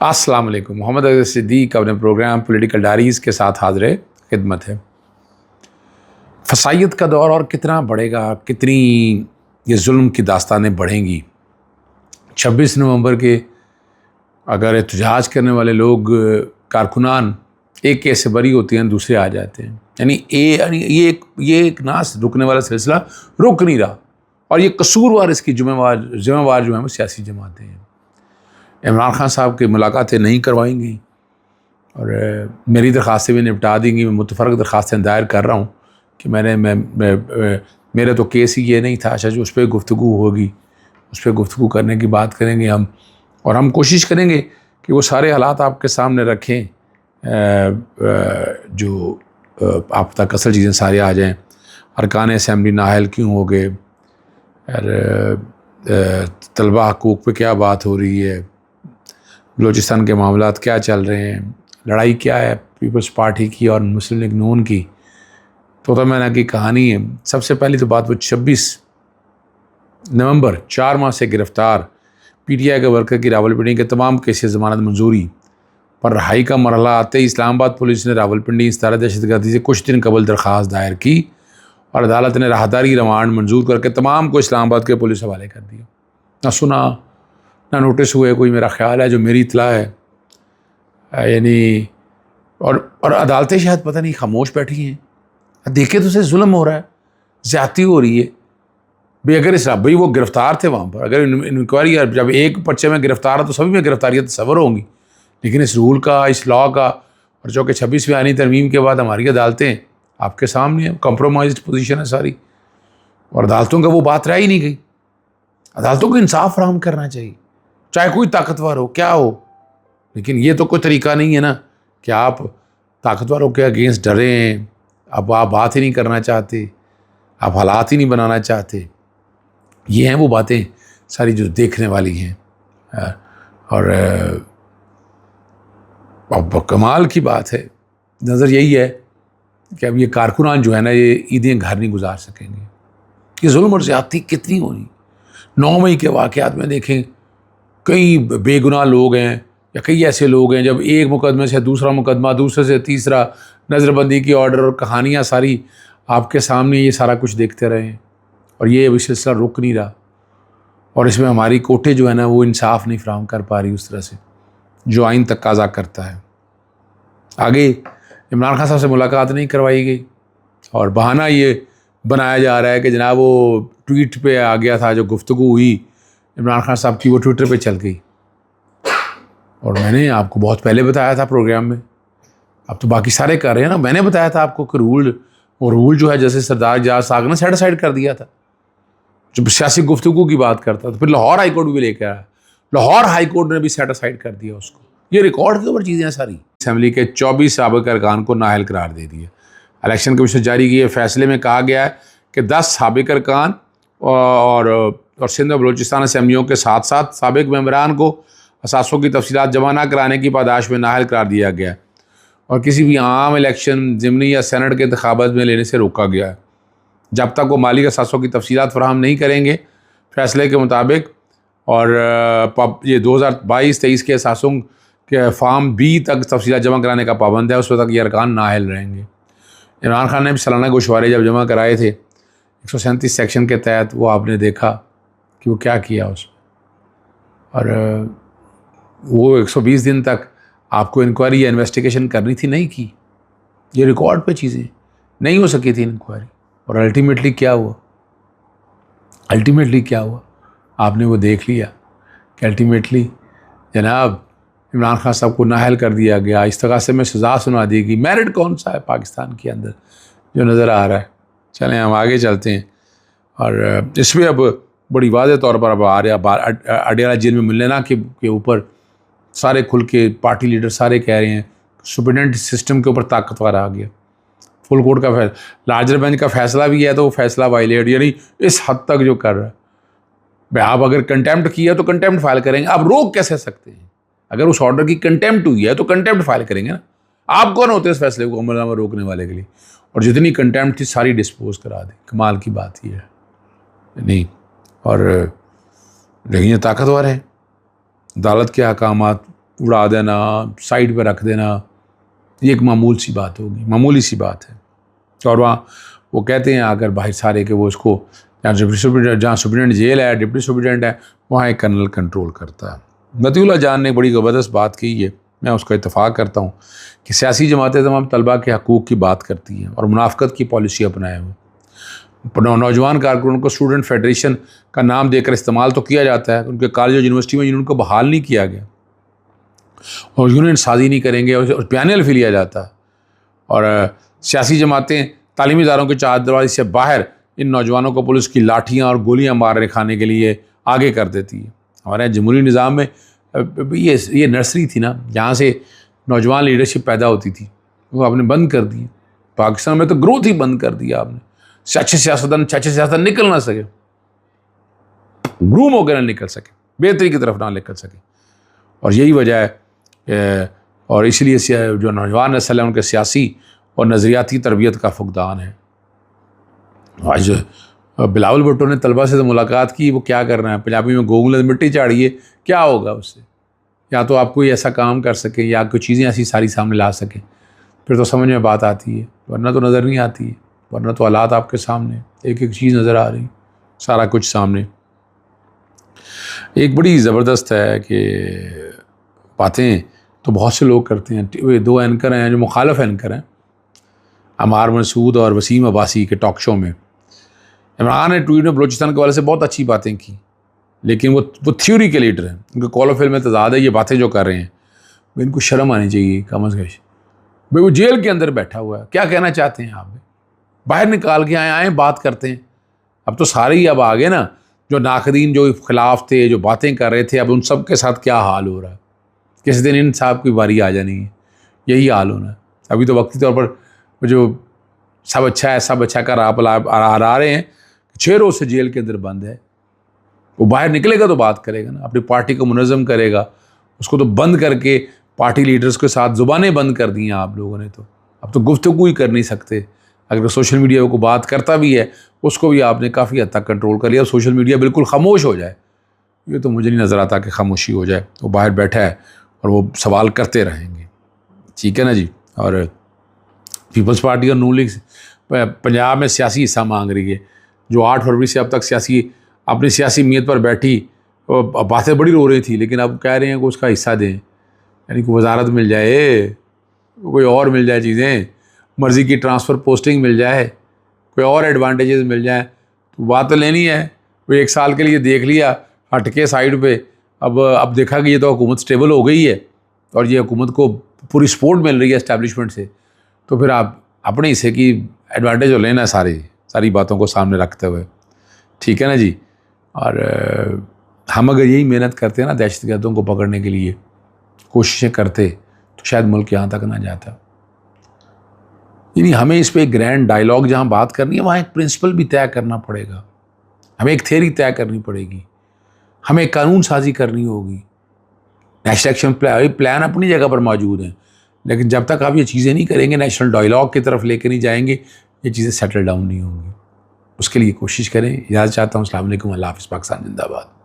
السلام علیکم. محمد اظہر صدیق اپنے پروگرام پولیٹیکل ڈائریز کے ساتھ حاضر خدمت ہے. فسائیت کا دور اور کتنا بڑھے گا، کتنی یہ ظلم کی داستانیں بڑھیں گی. 26 نومبر کے اگر احتجاج کرنے والے لوگ کارکنان ایک کیس سے بری ہوتی ہیں، دوسرے آ جاتے ہیں. یعنی یہ ایک نہ رکنے والا سلسلہ رک نہیں رہا، اور یہ قصوروار اس کی ذمہ وار جو ہیں وہ سیاسی جماعتیں ہیں. عمران خان صاحب کی ملاقاتیں نہیں کروائیں گی اور میری درخواستیں بھی نپٹا دیں گی. میں متفرق درخواستیں دائر کر رہا ہوں کہ میرا تو کیس ہی یہ نہیں تھا. اچھا جو اس پہ گفتگو ہوگی، اس پہ گفتگو کرنے کی بات کریں گے ہم، اور ہم کوشش کریں گے کہ وہ سارے حالات آپ کے سامنے رکھیں جو آپ تک اصل چیزیں سارے آ جائیں. ارکان اسمبلی نااہل کیوں ہو گئے، طلبہ حقوق پہ کیا بات ہو رہی ہے، بلوچستان کے معاملات کیا چل رہے ہیں، لڑائی کیا ہے پیپلز پارٹی کی اور مسلم لیگ نون کی. تو میں نے کی کہانی ہے. سب سے پہلی تو بات وہ 26 نومبر 4 ماہ سے گرفتار پی ٹی آئی کے ورکر کی راولپنڈی کے تمام کیسز ضمانت منظوری پر رہائی کا مرحلہ آتے ہی اسلام آباد پولیس نے راولپنڈی استارہ دہشت گردی سے کچھ دن قبل درخواست دائر کی اور عدالت نے راہداری ریمانڈ منظور کر کے تمام کو اسلام آباد کے پولیس حوالے کر دیا. نہ سنا نہ نوٹس ہوئے کوئی. میرا خیال ہے جو میری اطلاع ہے یعنی اور عدالتیں شاید پتہ نہیں خاموش بیٹھی ہیں. دیکھے تو اسے ظلم ہو رہا ہے، زیادتی ہو رہی ہے. بھئی وہ گرفتار تھے وہاں پر. اگر انکوائری جب ایک پرچے میں گرفتار ہے تو سبھی میں گرفتاریاں تصور ہوں گی، لیکن اس رول کا، اس لاء کا، اور جو کہ 26ویں آئینی ترمیم کے بعد ہماری عدالتیں آپ کے سامنے ہیں، کمپرومائزڈ پوزیشن ہے ساری، اور عدالتوں کا وہ بات رہ ہی نہیں گئی. عدالتوں کو انصاف فراہم کرنا چاہیے، چاہے کوئی طاقتور ہو، کیا ہو. لیکن یہ تو کوئی طریقہ نہیں ہے نا کہ آپ طاقتوروں کے اگینسٹ ڈریں. اب آپ بات ہی نہیں کرنا چاہتے، آپ حالات ہی نہیں بنانا چاہتے. یہ ہیں وہ باتیں ساری جو دیکھنے والی ہیں. اور اب کمال کی بات ہے، نظر یہی ہے کہ اب یہ کارکنان جو ہے نا یہ عیدیں گھر نہیں گزار سکیں گے. یہ ظلم اور زیادتی کتنی ہونی. 9 مئی کے واقعات میں دیکھیں، کئی بے گناہ لوگ ہیں یا کئی ایسے لوگ ہیں، جب ایک مقدمے سے دوسرا مقدمہ، دوسرے سے تیسرا، نظر بندی کی آرڈر اور کہانیاں ساری آپ کے سامنے، یہ سارا کچھ دیکھتے رہے ہیں. اور یہ سلسلہ رک نہیں رہا، اور اس میں ہماری کوٹیں جو ہے نا وہ انصاف نہیں فراہم کر پا رہی اس طرح سے جو آئین تقاضا کرتا ہے. آگے عمران خان صاحب سے ملاقات نہیں کروائی گئی، اور بہانہ یہ بنایا جا رہا ہے کہ جناب وہ ٹویٹ پہ آ گیا تھا، جو گفتگو ہوئی عمران خان صاحب کی وہ ٹویٹر پہ چل گئی. اور میں نے آپ کو بہت پہلے بتایا تھا پروگرام میں، اب تو باقی سارے کر رہے ہیں نا. میں نے بتایا تھا آپ کو کہ رول جو ہے جیسے سردار جہاز ساغ نے سیٹ اسائڈ کر دیا تھا جو سیاسی گفتگو کی بات کرتا تھا. پھر لاہور ہائی کورٹ بھی لے کے آیا، لاہور ہائی کورٹ نے بھی سیٹ اسائڈ کر دیا اس کو. یہ ریکارڈ کے اوپر چیزیں ہیں ساری. اسمبلی کے 24 سابق ارکان کو نااہل قرار دے دیا. الیکشن کمیشن جاری کیے فیصلے میں کہا گیا ہے کہ 10 سابق ارکان اور سندھ اور بلوچستان اسمبلیوں کے ساتھ ساتھ سابق ممبران کو اثاثوں کی تفصیلات جمع نہ کرانے کی پاداش میں نااہل قرار دیا گیا ہے، اور کسی بھی عام الیکشن، ضمنی یا سینٹ کے انتخابات میں لینے سے روکا گیا ہے جب تک وہ مالی اثاثوں کی تفصیلات فراہم نہیں کریں گے. فیصلے کے مطابق اور یہ 2022-23 کے اثاثوں کے فارم بی تک تفصیلات جمع کرانے کا پابند ہے، اس وقت تک یہ ارکان نااہل رہیں گے. عمران خان نے بھی سالانہ گوشوارے جب جمع کرائے تھے 137 سیکشن کے تحت، وہ آپ نے دیکھا کہ وہ کیا کیا اس میں. اور وہ 120 دن تک آپ کو انکوائری یا انویسٹیگیشن کرنی تھی، نہیں کی. یہ ریکارڈ پہ چیزیں نہیں ہو سکی تھی انکوائری. اور الٹیمیٹلی کیا ہوا، آپ نے وہ دیکھ لیا کہ الٹیمیٹلی جناب عمران خان صاحب کو نااہل کر دیا گیا، استغاثے میں سزا سنا دی گئی. میرٹ کون سا ہے پاکستان کے اندر جو نظر آ رہا ہے. چلیں ہم آگے چلتے ہیں. اور اس میں اب بڑی واضح طور پر اب آ رہا اڈیالہ جیل میں ملنا کے اوپر سارے کھل کے پارٹی لیڈر سارے کہہ رہے ہیں سپرڈنٹ سسٹم کے اوپر طاقتور آ گیا. فل کورٹ کا فیصلہ، لارجر بینچ کا فیصلہ بھی ہے تو وہ فیصلہ وائلیٹ، یعنی اس حد تک جو کر رہا ہے. بھائی آپ اگر کنٹیمپٹ کیا تو کنٹیمپٹ فائل کریں گے، آپ روک کیسے سکتے ہیں؟ اگر اس آرڈر کی کنٹیمپٹ ہوئی ہے تو کنٹیمپٹ فائل کریں گے نا. آپ کون ہوتے ہیں اس فیصلے کو عمل نامہ روکنے والے کے لیے؟ اور جتنی کنٹیمپٹ تھی ساری ڈسپوز کرا دیں. کمال کی بات یہ ہے نہیں. اور لیکن یہ طاقتور ہے، عدالت کے احکامات اڑا دینا, سائڈ پہ رکھ دینا, یہ ایک معمولی سی بات ہے. اور وہاں وہ کہتے ہیں اگر باہر سارے کہ وہ اس کو جہاں سپرنٹینڈنٹ جیل ہے, ڈپٹی سپرنٹینڈنٹ ہے, وہاں ایک کرنل کنٹرول کرتا ہے. مطیع اللہ جان نے بڑی زبردست بات کی ہے, میں اس کا اتفاق کرتا ہوں کہ سیاسی جماعتیں تمام طلباء کے حقوق کی بات کرتی ہیں اور منافقت کی پالیسی اپنائے ہوئے. نوجوان کارکنوں کو اسٹوڈنٹ فیڈریشن کا نام دے کر استعمال تو کیا جاتا ہے, ان کے کالج اور یونیورسٹی میں یونین کو بحال نہیں کیا گیا اور یونین سازی نہیں کریں گے, اور پینل پھر لیا جاتا ہے. اور سیاسی جماعتیں تعلیمی اداروں کے چار دروازے سے باہر ان نوجوانوں کو پولیس کی لاٹھیاں اور گولیاں مارنے کھانے کے لیے آگے کر دیتی ہے. ہمارے جمہوری نظام میں یہ نرسری تھی نا جہاں سے نوجوان لیڈرشپ پیدا ہوتی تھی, وہ آپ نے بند کر دی. پاکستان میں تو گروتھ ہی بند کر دیا آپ نے. اچھے سیاستدان نکل نہ سکے, گروم ہو کے نہ نکل سکے, بہتری کی طرف نہ نکل سکے. اور یہی وجہ ہے, اور اس لیے جو نوجوان نسل ہے ان کے سیاسی اور نظریاتی تربیت کا فقدان ہے. آج بلاول بھٹو نے طلبہ سے ملاقات کی, وہ کیا کر رہے ہیں, پنجابی میں گوگل مٹی چاڑیے, کیا ہوگا اس سے؟ یا تو آپ کوئی ایسا کام کر سکیں یا کوئی چیزیں ایسی ساری سامنے لا سکیں, پھر تو سمجھ میں بات آتی ہے, ورنہ تو نظر نہیں آتی ہے. ورنہ تو حالات آپ کے سامنے, ایک ایک چیز نظر آ رہی, سارا کچھ سامنے. ایک بڑی زبردست ہے کہ باتیں تو بہت سے لوگ کرتے ہیں. دو اینکر ہیں جو مخالف اینکر ہیں, عمار مسعود اور وسیم عباسی کے ٹاک شو میں. عمران نے ٹویٹ میں بلوچستان کے والے سے بہت اچھی باتیں کی, لیکن وہ تھیوری کے لیڈر ہیں, ان کے قول و فعل میں تضاد ہے. یہ باتیں جو کر رہے ہیں ان کو شرم آنی چاہیے کم از کم. بھائی وہ جیل کے اندر بیٹھا ہوا ہے, کیا کہنا چاہتے ہیں آپ؟ باہر نکال کے آئیں بات کرتے ہیں. اب تو سارے ہی اب آگے نا, جو ناقدین جو خلاف تھے, جو باتیں کر رہے تھے, اب ان سب کے ساتھ کیا حال ہو رہا ہے. کسی دن ان صاحب کی باری آ جانی ہے, یہی حال ہونا ہے. ابھی تو وقتی طور پر جو سب اچھا کر آپ آ رہے ہیں, 6 روز سے جیل کے اندر بند ہے. وہ باہر نکلے گا تو بات کرے گا نا, اپنی پارٹی کو منظم کرے گا. اس کو تو بند کر کے پارٹی لیڈرز کے ساتھ زبانیں بند کر دی ہیں آپ لوگوں نے. تو اب تو گفتگو ہی کر نہیں سکتے. اگر سوشل میڈیا کو بات کرتا بھی ہے, اس کو بھی آپ نے کافی حد تک کنٹرول کر لیا. سوشل میڈیا بالکل خاموش ہو جائے, یہ تو مجھے نہیں نظر آتا کہ خاموشی ہو جائے. وہ باہر بیٹھا ہے اور وہ سوال کرتے رہیں گے, ٹھیک ہے نا جی. اور پیپلز پارٹی اور نون لیگ پنجاب میں سیاسی حصہ مانگ رہی ہے, جو 8 فروری سے اب تک اپنی سیاسی میت پر بیٹھی, باتیں بڑی رو رہی تھی, لیکن اب کہہ رہے ہیں کہ اس کا حصہ دیں. یعنی کہ وزارت مل جائے, کوئی اور مل جائے چیزیں, مرضی کی ٹرانسفر پوسٹنگ مل جائے, کوئی اور ایڈوانٹیجز مل جائیں, تو بات تو لینی ہے. وہ 1 سال کے لیے دیکھ لیا, ہٹ کے سائڈ پہ. اب دیکھا کہ یہ تو حکومت سٹیبل ہو گئی ہے اور یہ حکومت کو پوری سپورٹ مل رہی ہے اسٹیبلشمنٹ سے, تو پھر آپ اپنے حصے کی ایڈوانٹیج اور لینا ہے ساری باتوں کو سامنے رکھتے ہوئے, ٹھیک ہے نا جی. اور ہم اگر یہی محنت کرتے ہیں نا دہشت گردوں کو پکڑنے کے لیے کوششیں کرتے, تو شاید ملک یہاں تک نہ جاتا. یعنی ہمیں اس پہ ایک گرینڈ ڈائلاگ جہاں بات کرنی ہے, وہاں ایک پرنسپل بھی طے کرنا پڑے گا, ہمیں ایک تھیوری طے کرنی پڑے گی, ہمیں ایک قانون سازی کرنی ہوگی. نیشنل ایکشن پلان اپنی جگہ پر موجود ہیں, لیکن جب تک آپ یہ چیزیں نہیں کریں گے, نیشنل ڈائلاگ کی طرف لے کے نہیں جائیں گے, یہ چیزیں سیٹل ڈاؤن نہیں ہوں گی. اس کے لیے کوشش کریں. اجازت چاہتا ہوں. السلام علیکم. اللہ حافظ. پاکستان زندہ باد.